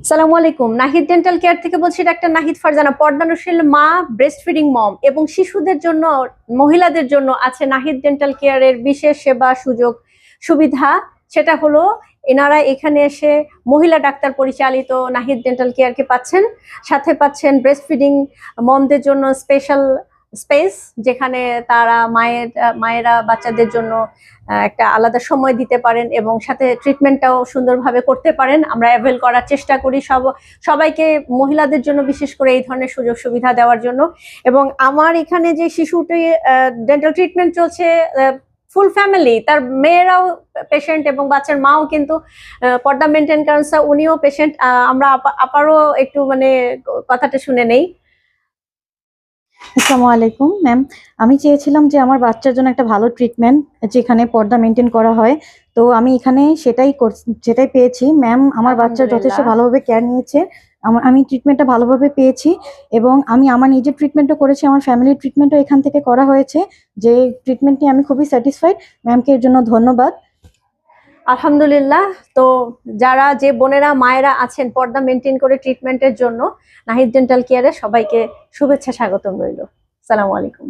সালামু আলাইকুম। Nahid dental care থেকে বলছি, ডাক্তার নাহিদ ফারজানা। পর্দানুশীল মা, ব্রেস্ট ফিডিং মম এবং শিশুদের জন্য, মহিলাদের জন্য আছে নাহিদ ডেন্টাল কেয়ারের বিশেষ সেবা, সুযোগ, সুবিধা। সেটা হলো এনারা এখানে এসে মহিলা ডাক্তার পরিচালিত নাহিদ ডেন্টাল কেয়ারকে পাচ্ছেন। সাথে পাচ্ছেন ব্রেস্ট ফিডিং মমদের জন্য স্পেশাল স্পেস, যেখানে তারা মায়েরা বাচ্চাদের জন্য একটা আলাদা সময় দিতে পারেন এবং সাথে ট্রিটমেন্টটাও সুন্দরভাবে করতে পারেন। আমরা অ্যাভেল করার চেষ্টা করি সবাইকে, মহিলাদের জন্য বিশেষ করে এই ধরনের সুযোগ সুবিধা দেওয়ার জন্য। এবং আমার এখানে যে শিশুটি ডেন্টাল ট্রিটমেন্ট চলছে, ফুল ফ্যামিলি, তার মেয়েরাও পেশেন্ট এবং বাচ্চার মাও কিন্তু পর্দা মেনটেন ক্যান্সার, উনিও পেশেন্ট। আমরা আপারও একটু কথাটা শুনে নেই। আসসালামু আলাইকুম ম্যাম। আমি চেয়েছিলাম যে আমার বাচ্চার জন্য একটা ভালো ট্রিটমেন্ট, যেখানে পর্দা মেনটেন করা হয়। তো আমি এখানে সেটাই পেয়েছি। ম্যাম আমার বাচ্চার যথেষ্ট ভালোভাবে কেয়ার নিয়েছে। আমি ট্রিটমেন্টটা ভালোভাবে পেয়েছি এবং আমি আমার নিজের ট্রিটমেন্টও করেছি, আমার ফ্যামিলির ট্রিটমেন্টও এখান থেকে করা হয়েছে। যে ট্রিটমেন্ট নিয়ে আমি খুবই স্যাটিসফাইড। ম্যামকে এর জন্য ধন্যবাদ। আলহামদুলিল্লাহ। তো যে বোনেরা মায়েরা আছেন পর্দা মেনটেন করে ট্রিটমেন্টের জন্য, নাহিদ ডেন্টাল কেয়ারে সবাইকে শুভেচ্ছা, স্বাগতম রইল। আসসালামু আলাইকুম।